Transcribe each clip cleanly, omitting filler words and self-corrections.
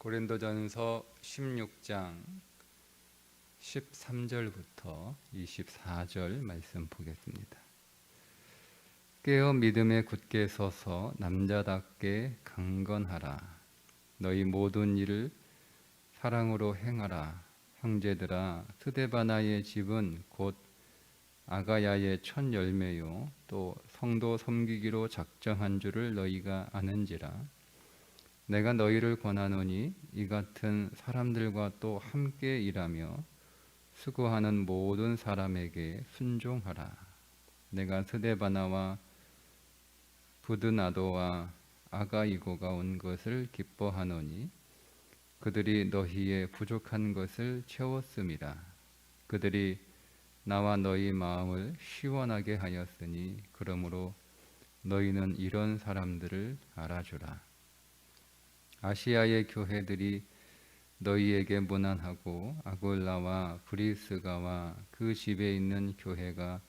고린도전서 16장 13절부터 24절 말씀 보겠습니다. 깨어 믿음에 굳게 서서 남자답게 강건하라. 너희 모든 일을 사랑으로 행하라. 형제들아, 스데바나의 집은 곧 아가야의 첫 열매요 또 성도 섬기기로 작정한 줄을 너희가 아는지라. 내가 너희를 권하노니 이 같은 사람들과 또 함께 일하며 수고하는 모든 사람에게 순종하라. 내가 스데바나와 부드나도와 아가이고가 온 것을 기뻐하노니 그들이 너희의 부족한 것을 채웠음이라. 그들이 나와 너희 마음을 시원하게 하였으니 그러므로 너희는 이런 사람들을 알아주라. 아시아의 교회들이 너희에게 문안하고 아굴라와 브리스가와 그 집에 있는 교회가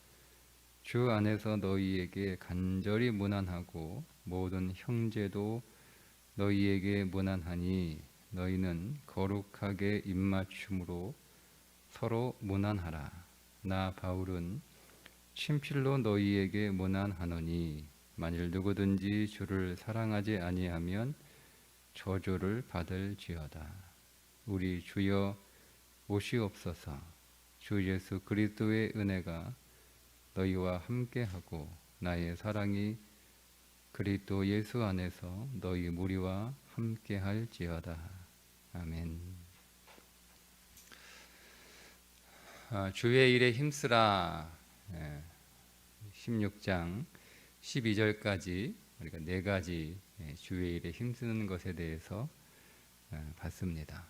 주 안에서 너희에게 간절히 문안하고 모든 형제도 너희에게 문안하니 너희는 거룩하게 입맞춤으로 서로 문안하라. 나 바울은 친필로 너희에게 문안하노니 만일 누구든지 주를 사랑하지 아니하면 저주를 받을지어다. 우리 주여 오시옵소서. 주 예수 그리스도의 은혜가 너희와 함께하고 나의 사랑이 그리스도 예수 안에서 너희 무리와 함께할지어다. 아멘. 주의 일에 힘쓰라. 16장 12절까지 우리가 네 가지 주의 일에 힘쓰는 것에 대해서 봤습니다.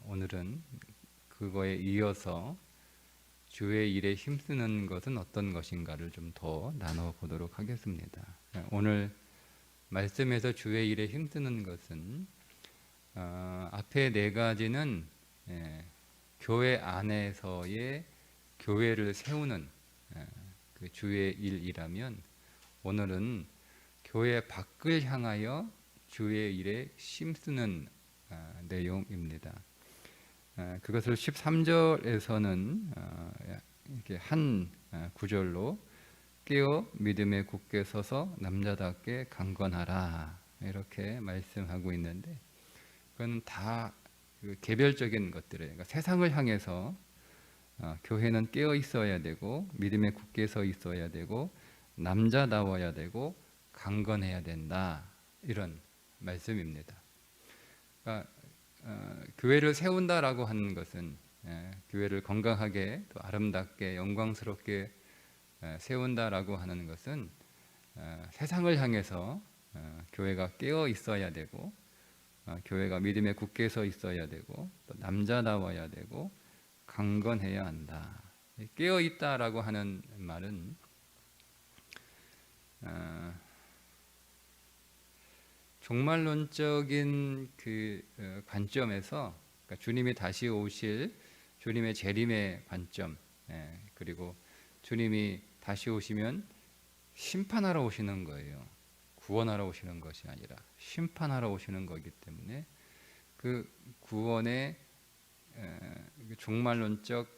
오늘은 그거에 이어서 주의 일에 힘쓰는 것은 어떤 것인가를 좀 더 나눠보도록 하겠습니다. 오늘 말씀에서 주의 일에 힘쓰는 것은 앞에 네 가지는 교회 안에서의 교회를 세우는 그 주의 일이라면 오늘은 교회 밖을 향하여 주의 일에 힘쓰는 내용입니다. 그것을 13절에서는 이렇게 한 구절로 깨어 믿음에 굳게 서서 남자답게 강건하라 이렇게 말씀하고 있는데 그건 다 개별적인 것들이에요. 그러니까 세상을 향해서 교회는 깨어 있어야 되고 믿음에 굳게 서 있어야 되고 남자다워야 되고 강건해야 된다 이런 말씀입니다. 그러니까 교회를 세운다라고 하는 것은 교회를 건강하게 또 아름답게 영광스럽게 세운다라고 하는 것은 세상을 향해서 교회가 깨어 있어야 되고 교회가 믿음에 굳게 서 있어야 되고 또 남자다워야 되고 강건해야 한다. 깨어 있다라고 하는 말은 종말론적인 그 관점에서 그러니까 주님이 다시 오실 주님의 재림의 관점 그리고 주님이 다시 오시면 심판하러 오시는 거예요. 구원하러 오시는 것이 아니라 심판하러 오시는 거기 때문에 그 구원의 종말론적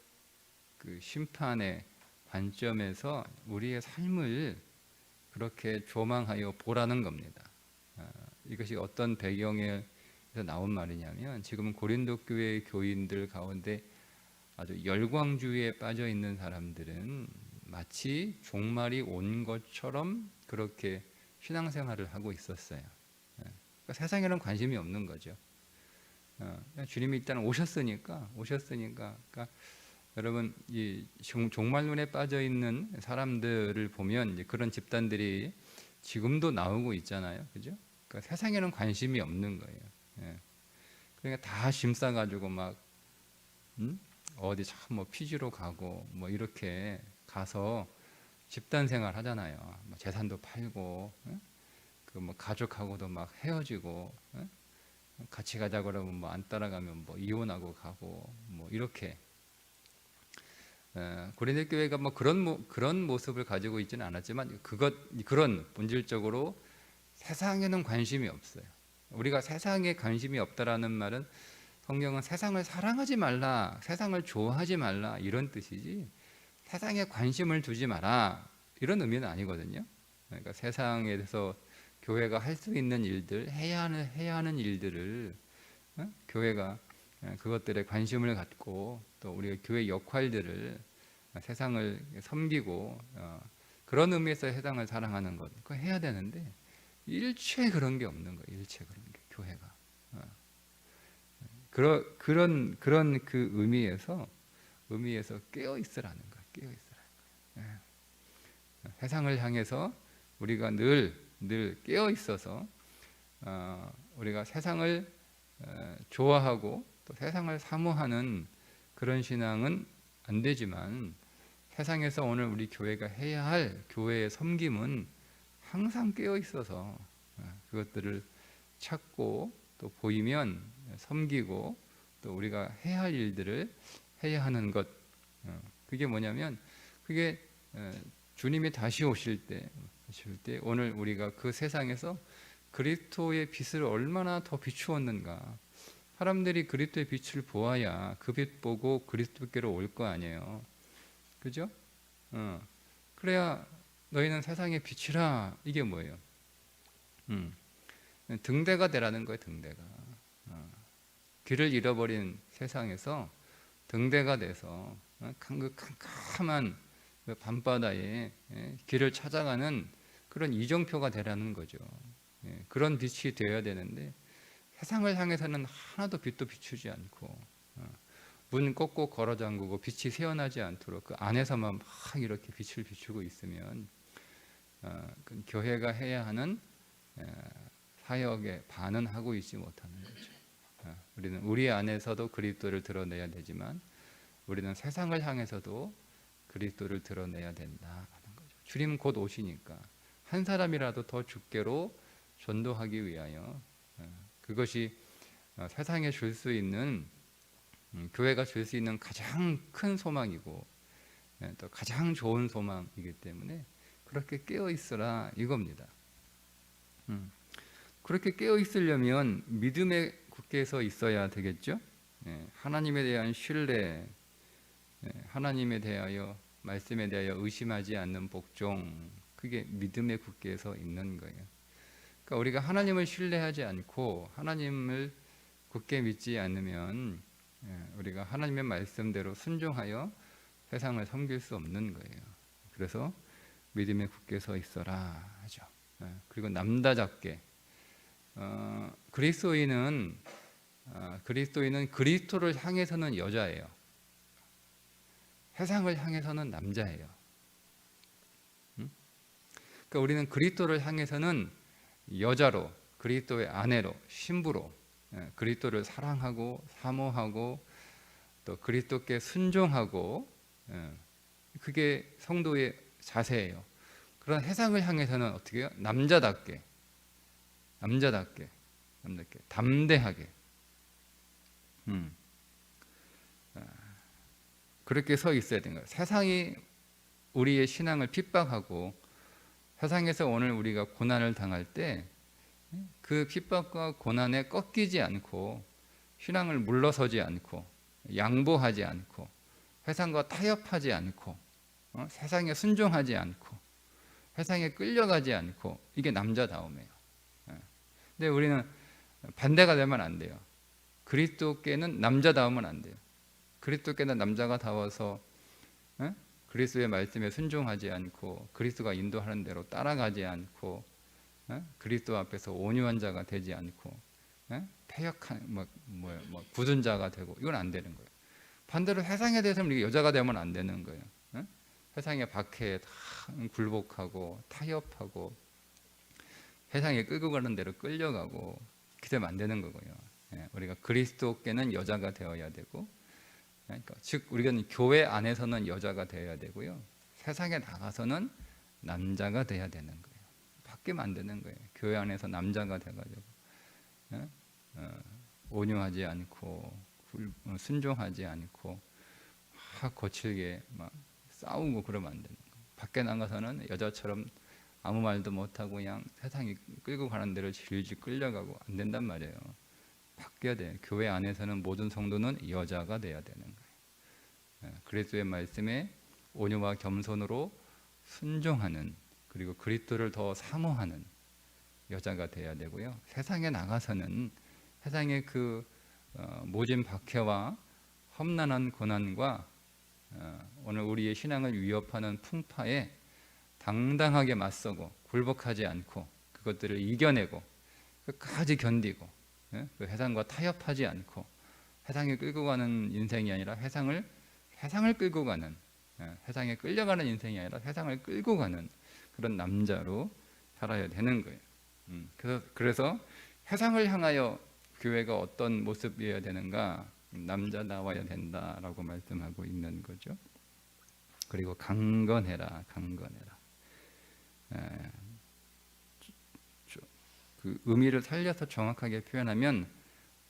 그 심판의 관점에서 우리의 삶을 그렇게 조망하여 보라는 겁니다. 이것이 어떤 배경에서 나온 말이냐면 지금 고린도 교회의 교인들 가운데 아주 열광주의에 빠져 있는 사람들은 마치 종말이 온 것처럼 그렇게 신앙생활을 하고 있었어요. 그러니까 세상에는 관심이 없는 거죠. 주님이 일단 오셨으니까 그러니까 여러분 이 종말론에 빠져 있는 사람들을 보면 이제 그런 집단들이 지금도 나오고 있잖아요, 그죠? 그러니까 세상에는 관심이 없는 거예요. 그러니까 다 짐 싸가지고 막 어디 참 뭐 피지로 가고 뭐 이렇게 가서 집단 생활 하잖아요. 재산도 팔고 그 뭐 가족하고도 막 헤어지고 같이 가자 그러면 뭐 안 따라가면 뭐 이혼하고 가고 뭐 이렇게 고린도 교회가 뭐 그런 모습을 가지고 있지는 않았지만 그런 본질적으로 세상에는 관심이 없어요. 우리가 세상에 관심이 없다라는 말은 성경은 세상을 사랑하지 말라, 세상을 좋아하지 말라 이런 뜻이지 세상에 관심을 두지 마라 이런 의미는 아니거든요. 그러니까 세상에 대해서 교회가 할 수 있는 일들, 해야 하는 일들을 교회가 그것들에 관심을 갖고 또 우리가 교회 역할들을 세상을 섬기고 그런 의미에서 세상을 사랑하는 것 그거 해야 되는데 일체 그런 게 없는 거예요. 일체 그런 게 교회가 그런 그 의미에서 깨어 있으라는 거예요. 깨어 있으라는 거예요. 세상을 향해서 우리가 늘 깨어 있어서 우리가 세상을 좋아하고 또 세상을 사모하는 그런 신앙은 안 되지만 세상에서 오늘 우리 교회가 해야 할 교회의 섬김은 항상 깨어 있어서 그것들을 찾고 또 보이면 섬기고 또 우리가 해야 할 일들을 해야 하는 것 그게 뭐냐면 그게 주님이 다시 오실 때 오늘 우리가 그 세상에서 그리스도의 빛을 얼마나 더 비추었는가 사람들이 그리스도의 빛을 보아야 그 빛 보고 그리스도께로 올 거 아니에요. 그죠? 그래야 너희는 세상의 빛이라 이게 뭐예요? 등대가 되라는 거예요. 등대가 길을 잃어버린 세상에서 등대가 돼서 그 캄캄한 밤바다에 길을 찾아가는 그런 이정표가 되라는 거죠. 그런 빛이 되어야 되는데 세상을 향해서는 하나도 빛도 비추지 않고 문 꼭꼭 걸어 잠그고 빛이 새어나지 않도록 그 안에서만 막 이렇게 빛을 비추고 있으면 그 교회가 해야 하는 사역에 반응하고 있지 못하는 거죠. 우리는 우리 안에서도 그리스도를 드러내야 되지만 우리는 세상을 향해서도 그리스도를 드러내야 된다라는 거죠. 주님 곧 오시니까 한 사람이라도 더 주께로 전도하기 위하여 그것이 세상에 줄 수 있는 교회가 줄 수 있는 가장 큰 소망이고 또 가장 좋은 소망이기 때문에 그렇게 깨어 있으라 이겁니다. 그렇게 깨어 있으려면 믿음에 굳게 서 있어야 되겠죠. 하나님에 대한 신뢰, 하나님에 대하여 말씀에 대하여 의심하지 않는 복종, 그게 믿음에 굳게 서 있는 거예요. 그러니까 우리가 하나님을 신뢰하지 않고 하나님을 굳게 믿지 않으면 우리가 하나님의 말씀대로 순종하여 세상을 섬길 수 없는 거예요. 그래서 믿음에 굳게 서 있어라 하죠. 그리고 남다잡게 그리스도인은 그리스도를 향해서는 여자예요. 세상을 향해서는 남자예요. 그러니까 우리는 그리스도를 향해서는 여자로, 그리스도의 아내로, 신부로 그리스도를 사랑하고 사모하고 또 그리스도께 순종하고 그게 성도의 자세예요. 그런 세상을 향해서는 어떻게 해요? 남자답게 담대하게 그렇게 서 있어야 되는 거예요. 세상이 우리의 신앙을 핍박하고 세상에서 오늘 우리가 고난을 당할 때 그 핍박과 고난에 꺾이지 않고 신앙을 물러서지 않고 양보하지 않고 세상과 타협하지 않고 세상에 순종하지 않고 세상에 끌려가지 않고 이게 남자다움이에요. 근데 우리는 반대가 되면 안 돼요. 그리스도께는 남자다우면 안 돼요. 그리스도께는 남자가 다워서 그리스도의 말씀에 순종하지 않고 그리스도가 인도하는 대로 따라가지 않고 그리스도 앞에서 온유한 자가 되지 않고 패역한 굳은 자가 되고 이건 안 되는 거예요. 반대로 세상에 대해서는 우리가 여자가 되면 안 되는 거예요. 세상의 박해에 다 굴복하고 타협하고 세상에 끌고 가는 대로 끌려가고 그렇게 되면 안 되는 거고요. 우리가 그리스도께는 여자가 되어야 되고 그러니까 즉 우리는 교회 안에서는 여자가 되어야 되고요. 세상에 나가서는 남자가 돼야 되는 거예요. 바뀌면 안 되는 거예요. 교회 안에서 남자가 돼가지고 온유하지 않고 순종하지 않고 막 거칠게 막 싸우고 그러면 안 되는 거예요. 밖에 나가서는 여자처럼 아무 말도 못하고 그냥 세상이 끌고 가는 대로 질질 끌려가고 안 된단 말이에요. 바뀌어야 돼요. 교회 안에서는 모든 성도는 여자가 돼야 되는 거예요. 그리스도의 말씀에 온유와 겸손으로 순종하는, 그리고 그리스도를 더 사모하는 여자가 돼야 되고요. 세상에 나가서는 세상의 그 모진 박해와 험난한 고난과 오늘 우리의 신앙을 위협하는 풍파에 당당하게 맞서고 굴복하지 않고 그것들을 이겨내고 끝까지 견디고, 그 세상과 타협하지 않고 세상에 끌고 가는 인생이 아니라 세상을 끌고 가는, 세상에 끌려가는 인생이 아니라 세상을 끌고 가는 그런 남자로 살아야 되는 거예요. 그래서 세상을 향하여 교회가 어떤 모습이어야 되는가? 남자 나와야 된다라고 말씀하고 있는 거죠. 그리고 강건해라. 그 의미를 살려서 정확하게 표현하면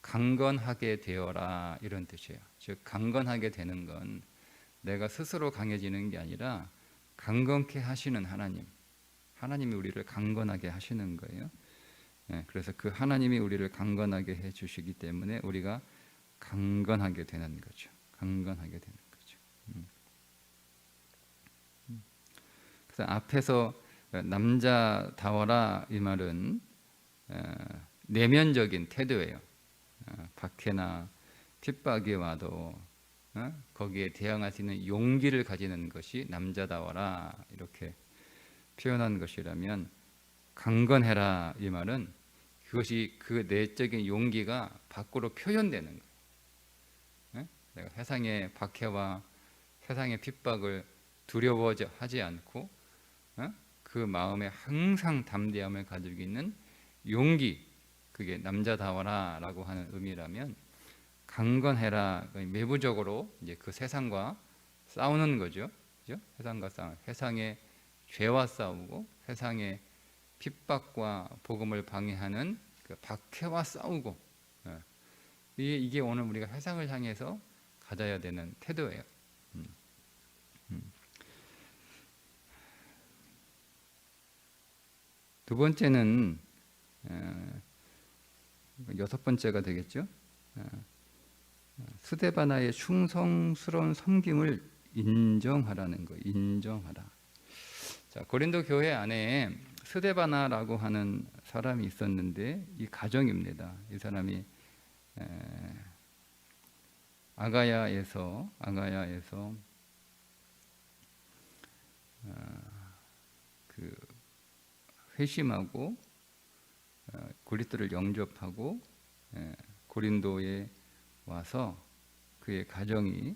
강건하게 되어라, 이런 뜻이에요. 즉 강건하게 되는 건 내가 스스로 강해지는 게 아니라 강건케 하시는 하나님이 우리를 강건하게 하시는 거예요. 그래서 그 하나님이 우리를 강건하게 해주시기 때문에 우리가 강건하게 되는 거죠. 그래서 앞에서 남자다워라 이 말은 내면적인 태도예요. 박해나 핍박이 와도 거기에 대항할 수 있는 용기를 가지는 것이 남자다워라 이렇게 표현한 것이라면, 강건해라 이 말은 그것이 그 내적인 용기가 밖으로 표현되는 거예요. 내가 세상의 박해와 세상의 핍박을 두려워하지 않고 그 마음에 항상 담대함을 가지고 있는 용기, 그게 남자다워라 라고 하는 의미라면, 강건해라 내부적으로 이제 그 세상과 싸우는 거죠. 그죠? 세상과 싸우는, 세상의 죄와 싸우고 세상의 핍박과 복음을 방해하는 그 박해와 싸우고, 이게 오늘 우리가 세상을 향해서 가져야 되는 태도예요. 두 번째는 여섯 번째가 되겠죠. 스데바나의 충성스러운 섬김을 인정하라는 거. 인정하라. 자, 고린도 교회 안에 스데바나라고 하는 사람이 있었는데, 이 가정입니다. 이 사람이 아가야에서 그 회심하고 그리스도를 영접하고 고린도에 와서 그의 가정이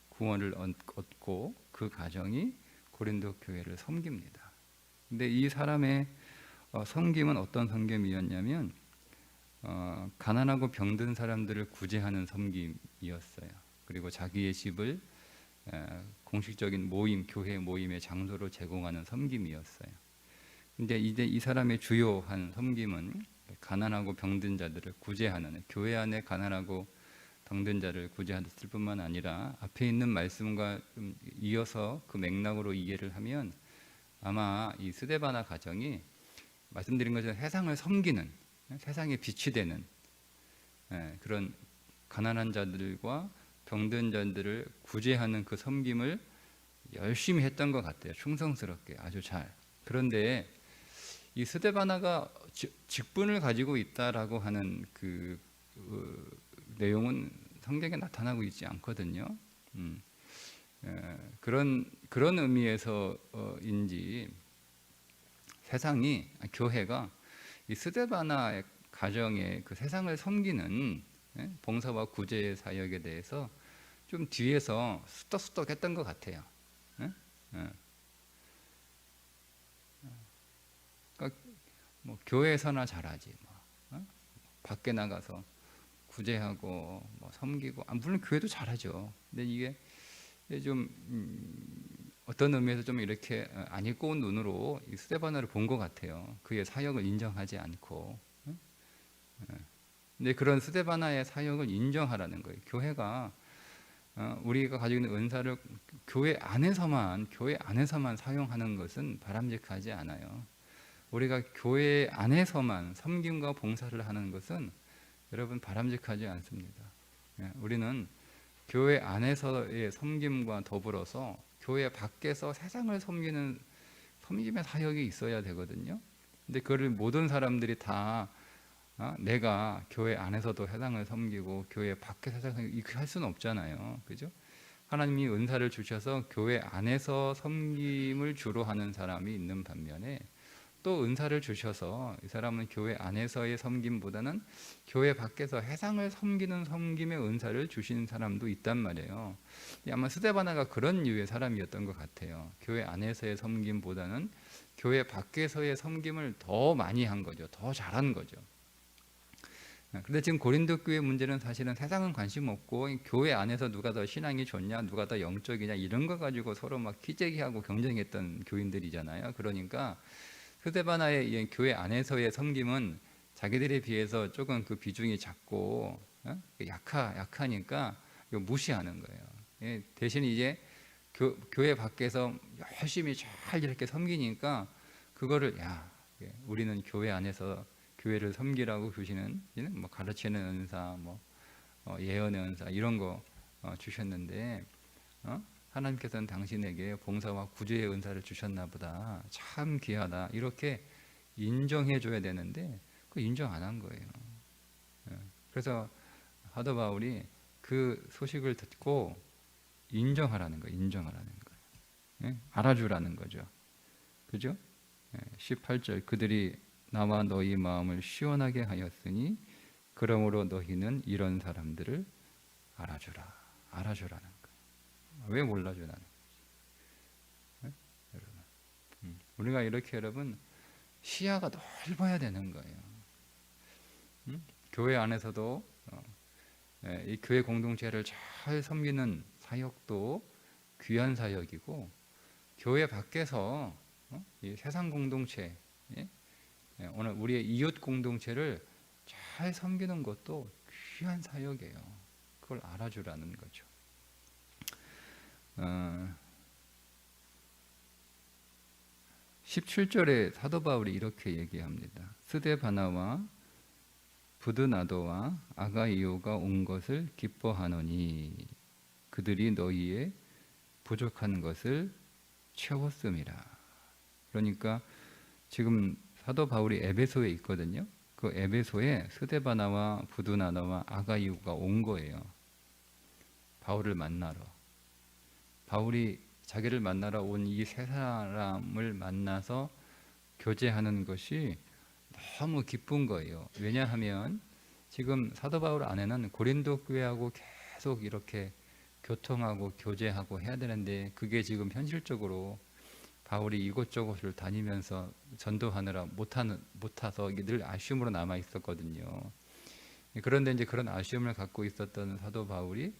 구원을 얻고 그 가정이 고린도 교회를 섬깁니다. 근데 이 사람의 섬김은 어떤 섬김이었냐면 가난하고 병든 사람들을 구제하는 섬김이었어요. 그리고 자기의 집을 공식적인 모임, 교회 모임의 장소로 제공하는 섬김이었어요. 근데 이제 이 사람의 주요한 섬김은 가난하고 병든 자들을 구제하는, 교회 안에 가난하고 병든 자를 구제했을 뿐만 아니라 앞에 있는 말씀과 좀 이어서 그 맥락으로 이해를 하면 아마 이 스데바나 가정이 말씀드린 것처럼 세상을 섬기는, 세상의 빛이 되는 그런 가난한 자들과 병든 자들을 구제하는 그 섬김을 열심히 했던 것 같아요. 충성스럽게 아주 잘. 그런데 이 스데바나가 직분을 가지고 있다라고 하는 그 내용은 성경에 나타나고 있지 않거든요. 그런 의미에서인지 세상이, 교회가 이 스데바나의 가정의 그 세상을 섬기는 봉사와 구제의 사역에 대해서 좀 뒤에서 수덕수덕했던 것 같아요. 그러니까 뭐 교회에서나 잘하지, 밖에 나가서 구제하고 뭐 섬기고, 물론 교회도 잘하죠. 근데 이게 좀 어떤 의미에서 좀 이렇게 안 읽고 온 눈으로 이 스데바나를 본 것 같아요. 그의 사역을 인정하지 않고. 근데 그런 스데바나의 사역을 인정하라는 거예요. 교회가 우리가 가지고 있는 은사를 교회 안에서만 사용하는 것은 바람직하지 않아요. 우리가 교회 안에서만 섬김과 봉사를 하는 것은 여러분 바람직하지 않습니다. 우리는 교회 안에서의 섬김과 더불어서 교회 밖에서 세상을 섬기는 섬김의 사역이 있어야 되거든요. 근데 그걸 모든 사람들이 다 내가 교회 안에서도 세상을 섬기고 교회 밖에 세상을 이렇게 할 수는 없잖아요. 그죠? 하나님이 은사를 주셔서 교회 안에서 섬김을 주로 하는 사람이 있는 반면에 또 은사를 주셔서 이 사람은 교회 안에서의 섬김보다는 교회 밖에서 세상을 섬기는 섬김의 은사를 주신 사람도 있단 말이에요. 아마 스데바나가 그런 류의 사람이었던 것 같아요. 교회 안에서의 섬김보다는 교회 밖에서의 섬김을 더 많이 한 거죠. 더 잘한 거죠. 근데 지금 고린도 교회 문제는 사실은 세상은 관심 없고 교회 안에서 누가 더 신앙이 좋냐, 누가 더 영적이냐 이런 거 가지고 서로 막 키재기하고 경쟁했던 교인들이잖아요. 그러니까 스데바나의 교회 안에서의 섬김은 자기들에 비해서 조금 그 비중이 작고 약하니까 무시하는 거예요. 대신 이제 교회 밖에서 열심히 잘 이렇게 섬기니까 그거를 우리는 교회 안에서 교회를 섬기라고 주시는 뭐 가르치는 은사, 뭐 예언의 은사 이런 거 주셨는데 하나님께서는 당신에게 봉사와 구제의 은사를 주셨나 보다. 참 귀하다. 이렇게 인정해 줘야 되는데 그 인정 안 한 거예요. 그래서 사도 바울이 그 소식을 듣고 인정하라는 거예요. 인정하라는 거예요. 알아주라는 거죠. 그죠? 18절 그들이 나와 너희 마음을 시원하게 하였으니 그러므로 너희는 이런 사람들을 알아주라. 알아주라는 거예요. 왜 몰라주라는 거예요? 여러분, 우리가 이렇게 여러분 시야가 넓어야 되는 거예요. 교회 안에서도 이 교회 공동체를 잘 섬기는 사역도 귀한 사역이고 교회 밖에서 이 세상 공동체 오늘 우리의 이웃 공동체를 잘 섬기는 것도 귀한 사역이에요. 그걸 알아주라는 거죠. 17절에 사도 바울이 이렇게 얘기합니다. 스데바나와 부드나도와 아가이오가 온 것을 기뻐하노니 그들이 너희의 부족한 것을 채웠음이라. 그러니까 지금 사도 바울이 에베소에 있거든요. 그 에베소에 스데바나와 부드나도와 아가이오가 온 거예요. 바울을 만나러. 바울이 자기를 만나러 온 이 세 사람을 만나서 교제하는 것이 너무 기쁜 거예요. 왜냐하면 지금 사도 바울 안에는 고린도 교회하고 계속 이렇게 교통하고 교제하고 해야 되는데 그게 지금 현실적으로 바울이 이곳저곳을 다니면서 전도하느라 못해서 늘 아쉬움으로 남아 있었거든요. 그런데 이제 그런 아쉬움을 갖고 있었던 사도 바울이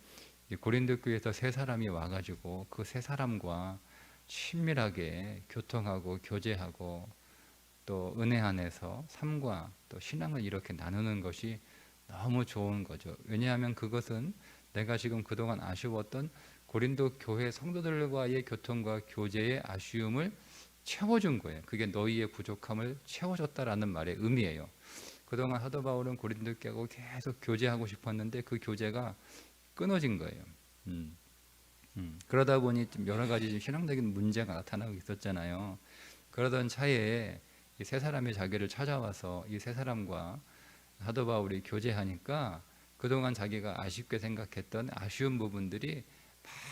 고린도 교회에서 세 사람이 와가지고 그 세 사람과 친밀하게 교통하고 교제하고 또 은혜 안에서 삶과 또 신앙을 이렇게 나누는 것이 너무 좋은 거죠. 왜냐하면 그것은 내가 지금 그동안 아쉬웠던 고린도 교회 성도들과의 교통과 교제의 아쉬움을 채워준 거예요. 그게 너희의 부족함을 채워줬다라는 말의 의미예요. 그동안 사도 바울은 고린도 교회하고 계속 교제하고 싶었는데 그 교제가 끊어진 거예요. 그러다 보니 좀 여러 가지 신앙적인 문제가 나타나고 있었잖아요. 그러던 차에 이 세 사람이 자기를 찾아와서 이 세 사람과 사도 바울이 교제하니까 그동안 자기가 아쉽게 생각했던 아쉬운 부분들이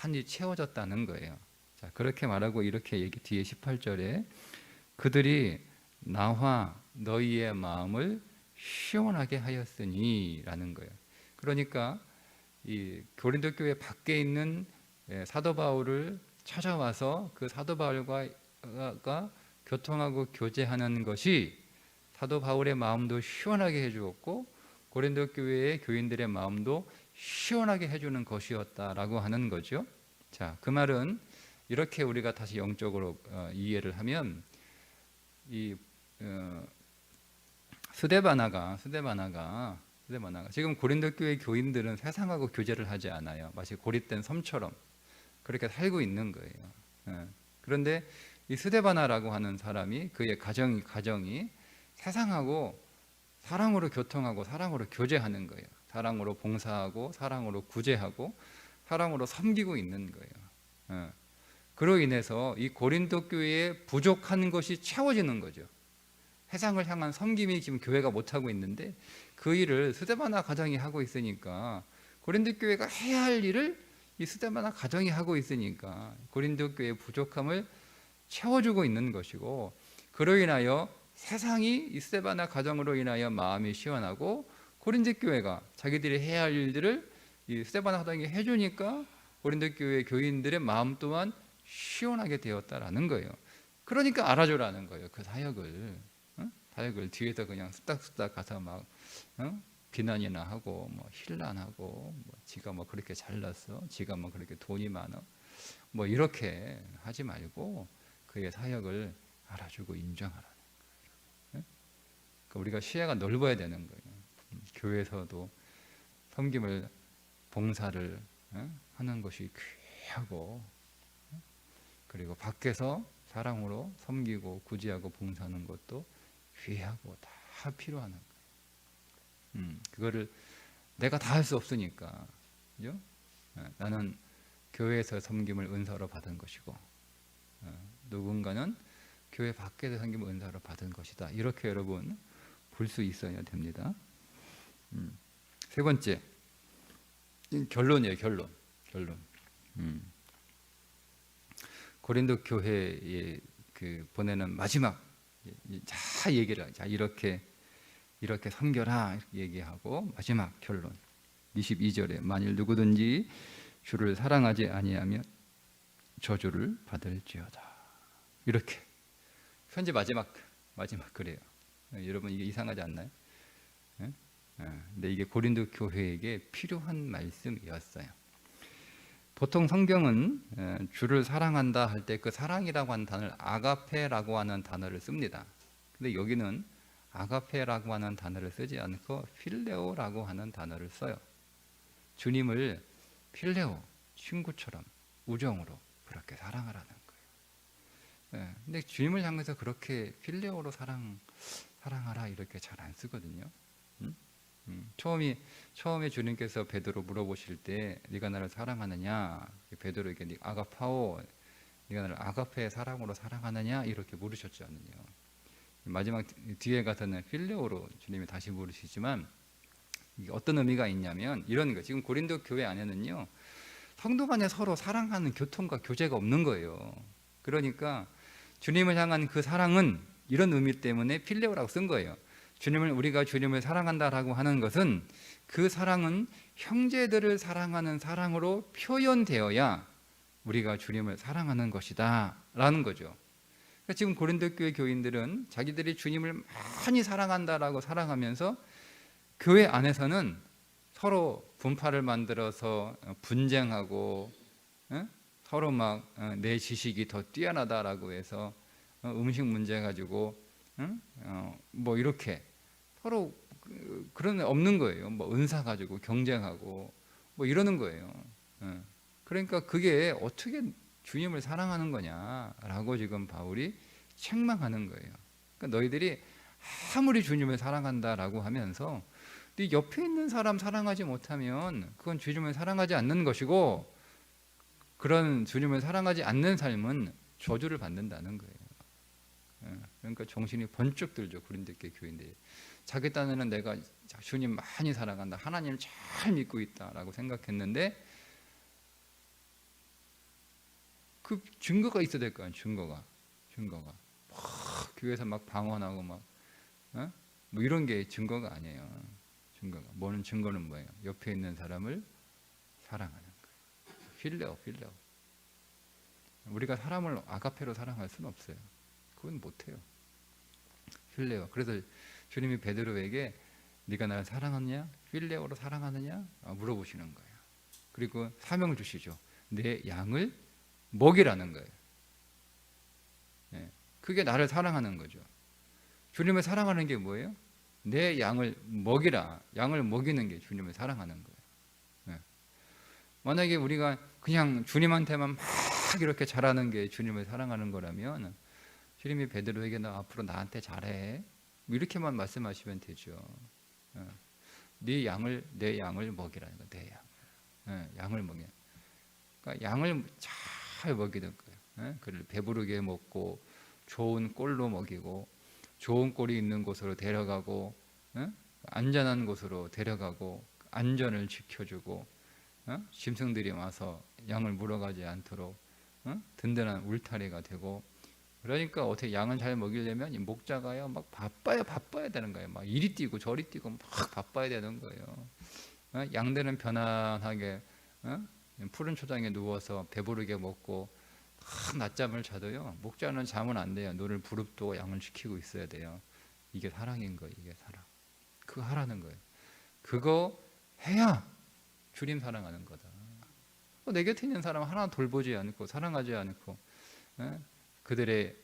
많이 채워졌다는 거예요. 자, 그렇게 말하고 이렇게 얘기 뒤에 18절에 그들이 나와 너희의 마음을 시원하게 하였으니 라는 거예요. 그러니까 이 고린도 교회 밖에 있는 사도 바울을 찾아와서 그 사도 바울과 교통하고 교제하는 것이 사도 바울의 마음도 시원하게 해주었고 고린도 교회의 교인들의 마음도 시원하게 해주는 것이었다라고 하는 거죠. 자, 그 말은 이렇게 우리가 다시 영적으로 이해를 하면 이 스데바나가 지금 고린도 교회 교인들은 세상하고 교제를 하지 않아요. 마치 고립된 섬처럼 그렇게 살고 있는 거예요. 그런데 이 스데바나라고 하는 사람이 그의 가정이 세상하고 사랑으로 교통하고 사랑으로 교제하는 거예요. 사랑으로 봉사하고 사랑으로 구제하고 사랑으로 섬기고 있는 거예요. 그로 인해서 이 고린도 교회에 부족한 것이 채워지는 거죠. 세상을 향한 섬김이 지금 교회가 못하고 있는데 그 일을 스데바나 가정이 하고 있으니까, 고린도 교회가 해야 할 일을 이 스데바나 가정이 하고 있으니까 고린도 교회의 부족함을 채워주고 있는 것이고, 그로 인하여 세상이 이 스데바나 가정으로 인하여 마음이 시원하고, 고린도 교회가 자기들이 해야 할 일들을 이 스데바나 가정이 해주니까 고린도 교회 교인들의 마음 또한 시원하게 되었다라는 거예요. 그러니까 알아주라는 거예요. 그 사역을 사역을 뒤에서 그냥 수닥수닥 가서 막 비난이나 하고 뭐 힐난하고 뭐 지가 뭐 그렇게 잘났어, 지가 뭐 그렇게 돈이 많아, 뭐 이렇게 하지 말고 그의 사역을 알아주고 인정하라는 거예요. 그러니까 우리가 시야가 넓어야 되는 거예요. 교회에서도 섬김을, 봉사를 하는 것이 귀하고, 그리고 밖에서 사랑으로 섬기고 구제하고 봉사하는 것도 귀하고 다 필요한 거예요. 그거를 내가 다 할 수 없으니까, 그죠? 나는 교회에서 섬김을 은사로 받은 것이고, 누군가는 교회 밖에서 섬김을 은사로 받은 것이다. 이렇게 여러분 볼 수 있어야 됩니다. 세 번째, 결론이에요. 결론. 고린도 교회에 그 보내는 마지막 자 얘기를, 자 이렇게 섬겨라 이렇게 얘기하고, 마지막 결론 22절에 만일 누구든지 주를 사랑하지 아니하면 저주를 받을지어다. 이렇게 편지 마지막 그래요. 여러분 이게 이상하지 않나요? 근데 이게 고린도 교회에게 필요한 말씀이었어요. 보통 성경은 주를 사랑한다 할 때 그 사랑이라고 하는 단어를 아가페라고 하는 단어를 씁니다. 근데 여기는 아가페라고 하는 단어를 쓰지 않고 필레오라고 하는 단어를 써요. 주님을 필레오, 친구처럼 우정으로 그렇게 사랑하라는 거예요. 근데 주님을 향해서 그렇게 필레오로 사랑하라 이렇게 잘 안 쓰거든요. 처음에 주님께서 베드로 물어보실 때 네가 나를 사랑하느냐, 베드로에게 아가파오, 네가 나를 아가페의 사랑으로 사랑하느냐 이렇게 물으셨잖아요. 마지막 뒤에 가서는 필레오로 주님이 다시 물으시지만, 이게 어떤 의미가 있냐면 이런 거. 지금 고린도 교회 안에는요, 성도 간에 서로 사랑하는 교통과 교제가 없는 거예요. 그러니까 주님을 향한 그 사랑은 이런 의미 때문에 필레오라고 쓴 거예요. 우리가 주님을 사랑한다라고 하는 것은 그 사랑은 형제들을 사랑하는 사랑으로 표현되어야 우리가 주님을 사랑하는 것이다 라는 거죠. 그러니까 지금 고린도 교회 교인들은 자기들이 주님을 많이 사랑한다라고 사랑하면서 교회 안에서는 서로 분파를 만들어서 분쟁하고, 서로 막 내 지식이 더 뛰어나다라고 해서 음식 문제 가지고 뭐 이렇게 서로 그런 없는 거예요. 뭐 은사 가지고 경쟁하고 뭐 이러는 거예요. 그러니까 그게 어떻게 주님을 사랑하는 거냐라고 지금 바울이 책망하는 거예요. 그러니까 너희들이 아무리 주님을 사랑한다라고 하면서 네 옆에 있는 사람 사랑하지 못하면 그건 주님을 사랑하지 않는 것이고, 그런 주님을 사랑하지 않는 삶은 저주를 받는다는 거예요. 그러니까 정신이 번쩍 들죠. 고린도 교회인들이 자기 딴에는 내가 주님 많이 사랑한다, 하나님을 잘 믿고 있다라고 생각했는데 그 증거가 있어야 될 거 아니에요. 증거가 막 교회에서 막 방언하고 막 뭐 이런 게 증거가 아니에요. 증거는 뭐예요? 옆에 있는 사람을 사랑하는 거예요. 필레오. 우리가 사람을 아가페로 사랑할 수는 없어요. 그건 못해요. 필레오. 그래서 주님이 베드로에게 네가 나를 사랑하느냐, 필레오로 사랑하느냐 물어보시는 거예요. 그리고 사명을 주시죠. 내 양을 먹이라는 거예요. 그게 나를 사랑하는 거죠. 주님을 사랑하는 게 뭐예요? 내 양을 먹이라. 양을 먹이는 게 주님을 사랑하는 거예요. 만약에 우리가 그냥 주님한테만 막 이렇게 잘하는 게 주님을 사랑하는 거라면 주님이 베드로에게 너 앞으로 나한테 잘해 뭐 이렇게만 말씀하시면 되죠. 네 양을 내 양을 먹이라는 거, 내 양, 양을 먹여. 그러니까 양을 잘 먹이는 거예요. 그를 배부르게 먹고 좋은 꼴로 먹이고 좋은 꼴이 있는 곳으로 데려가고 안전한 곳으로 데려가고 안전을 지켜주고 짐승들이 와서 양을 물어가지 않도록 든든한 울타리가 되고. 그러니까 어떻게 양을 잘 먹이려면 이 목자가요 막 바빠야 되는 거예요. 막 이리 뛰고 저리 뛰고 막 바빠야 되는 거예요. 양들은 편안하게 푸른 초장에 누워서 배부르게 먹고 낮잠을 자도요 목자는 자면 안 돼요. 너를 부릅뜨고 양을 지키고 있어야 돼요. 이게 사랑인 거예요. 이게 사랑. 그거 하라는 거예요. 그거 해야 주님 사랑하는 거다. 내 곁에 있는 사람 하나 돌보지 않고 사랑하지 않고 그들의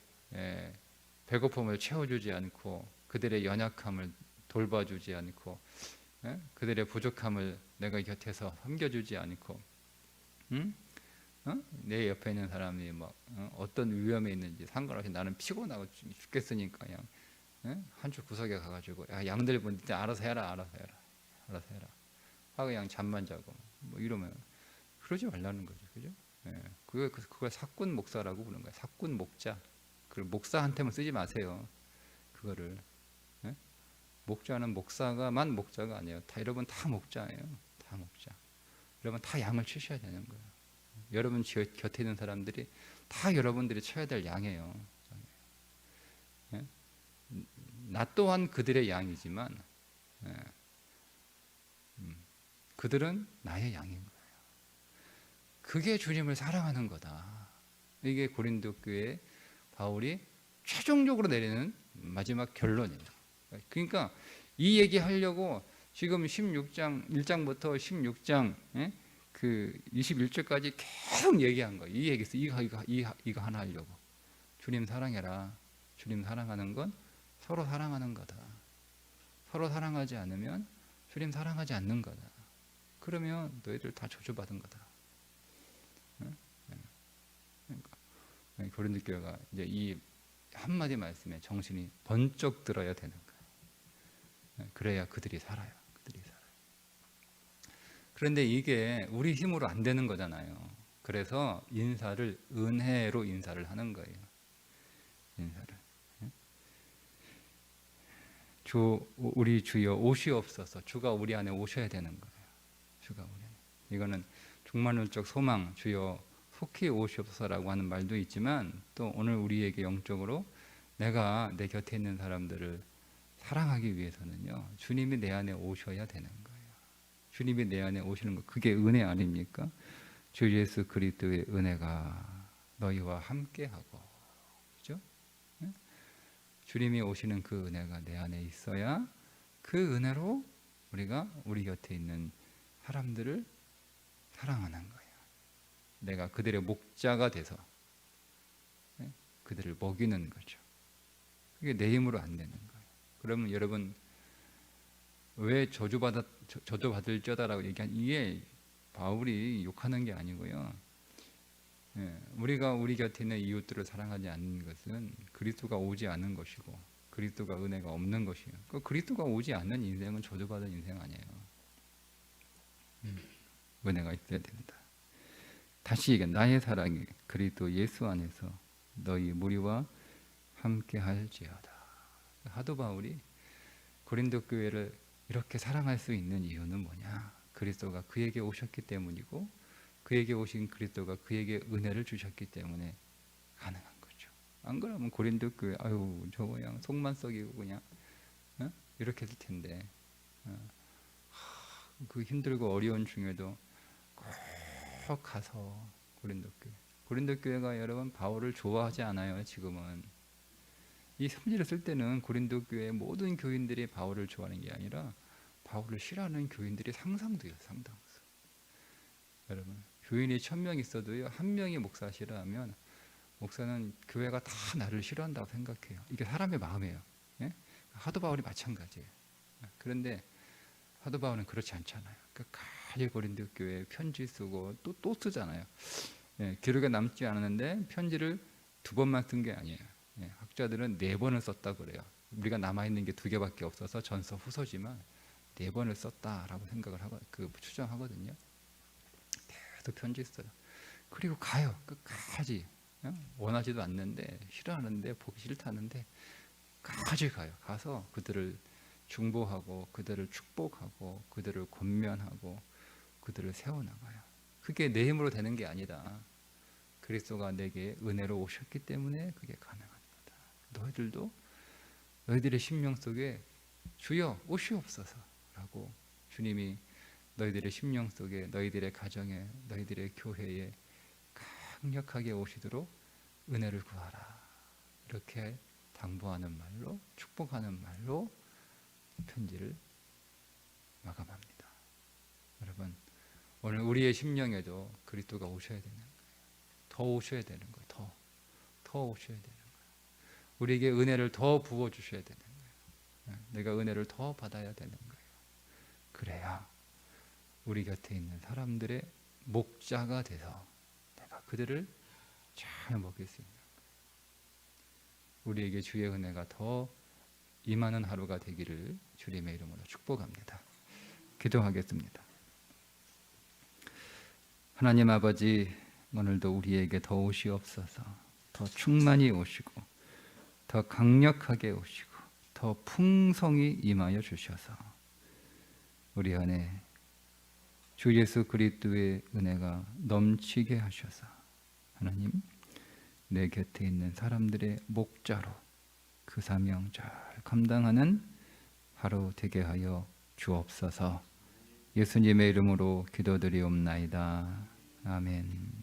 배고픔을 채워주지 않고 그들의 연약함을 돌봐주지 않고 그들의 부족함을 내가 곁에서 섬겨주지 않고 내 옆에 있는 사람이 뭐 어떤 위험에 있는지 상관없이 나는 피곤하고 죽겠으니까 그냥 한 줄 구석에 가가지고 야, 양들 보니 알아서 해라 하고 그냥 잠만 자고 뭐 이러면 그러지 말라는 거죠, 그죠? 그걸 사꾼 목사라고 부르는 거예요. 사꾼 목자. 그 목사한테만 쓰지 마세요. 그거를 목자는 목사가만 목자가 아니에요. 다 여러분 다 목자예요. 다 목자. 여러분 다 양을 치셔야 되는 거예요. 여러분 곁에 있는 사람들이 다 여러분들이 쳐야 될 양이에요. 나 또한 그들의 양이지만 그들은 나의 양인 거예요. 그게 주님을 사랑하는 거다. 이게 고린도 교회에 바울이 최종적으로 내리는 마지막 결론이에요. 그러니까 이 얘기 하려고 지금 16장 1장부터 16장 그 21절까지 계속 얘기한 거예요. 이 얘기에서 이거 하나 하려고. 주님 사랑해라. 주님 사랑하는 건 서로 사랑하는 거다. 서로 사랑하지 않으면 주님 사랑하지 않는 거다. 그러면 너희들 다 저주받은 거다. 그러니까 고린도 교회가 이제 이 한마디 말씀에 정신이 번쩍 들어야 되는 거예요. 그래야 그들이 살아요. 그런데 이게 우리 힘으로 안 되는 거잖아요. 그래서 인사를 은혜로 인사를 하는 거예요. 인사를. 우리 주여 오시옵소서. 주가 우리 안에 오셔야 되는 거예요. 주가 우리 안에. 이거는 종말론적 소망, 주여 속히 오시옵소서라고 하는 말도 있지만 또 오늘 우리에게 영적으로 내가 내 곁에 있는 사람들을 사랑하기 위해서는요 주님이 내 안에 오셔야 되는 거예요. 주님이 내 안에 오시는 거 그게 은혜 아닙니까? 주 예수 그리스도의 은혜가 너희와 함께하고, 그죠? 주님이 오시는 그 은혜가 내 안에 있어야 그 은혜로 우리가 우리 곁에 있는 사람들을 사랑하는 거예요. 내가 그들의 목자가 돼서 그들을 먹이는 거죠. 그게 내 힘으로 안 되는 거예요. 그러면 여러분 왜 저주받을지어다라고 얘기한 이게 바울이 욕하는 게 아니고요. 우리가 우리 곁에 있는 이웃들을 사랑하지 않는 것은 그리스도가 오지 않은 것이고 그리스도가 은혜가 없는 것이에요. 그리스도가 오지 않는 인생은 저주받은 인생 아니에요. 은혜가 있어야 된다. 다시 얘기해. 나의 사랑이 그리스도 예수 안에서 너희 무리와 함께 할지어다. 사도 바울이 고린도 교회를 이렇게 사랑할 수 있는 이유는 뭐냐? 그리스도가 그에게 오셨기 때문이고 그에게 오신 그리스도가 그에게 은혜를 주셨기 때문에 가능한 거죠. 안 그러면 고린도 교회 아유 저거 그냥 속만 썩이고 그냥 이렇게 했을 텐데 그 힘들고 어려운 중에도 꼭 가서 고린도 교회가 여러분 바울을 좋아하지 않아요. 지금은 이 편지를 쓸 때는 고린도 교회 모든 교인들이 바울을 좋아하는 게 아니라 바울을 싫어하는 교인들이 상당수예요. 상당수. 여러분 교인이 1000명 있어도요 한 명이 목사 싫어하면 목사는 교회가 다 나를 싫어한다고 생각해요. 이게 사람의 마음이에요. 사도 바울이 마찬가지예요. 그런데 사도 바울은 그렇지 않잖아요. 끝까지 고린도 교회에 편지 쓰고 또 쓰잖아요. 예, 기록에 남지 않았는데 편지를 2번만 쓴 게 아니에요. 예, 학자들은 4번을 썼다 그래요. 우리가 남아있는 게 2개밖에 없어서 전서 후서지만 4번을 썼다라고 생각을 하고 추정하거든요. 계속 편지 써요. 그리고 가요. 끝까지. 원하지도 않는데, 싫어하는데, 보기 싫다는데 끝까지 가요. 가서 그들을 중보하고 그들을 축복하고 그들을 권면하고 그들을 세워나가요. 그게 내 힘으로 되는 게 아니다. 그리스도가 내게 은혜로 오셨기 때문에 그게 가능한 거다. 너희들도 너희들의 심령 속에 주여 오시옵소서 라고 주님이 너희들의 심령 속에, 너희들의 가정에, 너희들의 교회에 강력하게 오시도록 은혜를 구하라. 이렇게 당부하는 말로, 축복하는 말로 편지를 마감합니다. 여러분, 오늘 우리의 심령에도 그리스도가 오셔야 되는 거예요. 더 오셔야 되는 거예요. 더 오셔야 되는 거예요. 우리에게 은혜를 더 부어주셔야 되는 거예요. 내가 은혜를 더 받아야 되는 거예요. 그래야 우리 곁에 있는 사람들의 목자가 돼서 내가 그들을 잘 먹일 수 있는 거예요. 우리에게 주의 은혜가 더 임하는 하루가 되기를 주님의 이름으로 축복합니다. 기도하겠습니다. 하나님 아버지, 오늘도 우리에게 더 오시옵소서. 더 충만히 오시고 더 강력하게 오시고 더 풍성히 임하여 주셔서 우리 안에 주 예수 그리스도의 은혜가 넘치게 하셔서 하나님, 내 곁에 있는 사람들의 목자로 그 사명 잘 감당하는 하루 되게 하여 주옵소서. 예수님의 이름으로 기도드리옵나이다. 아멘.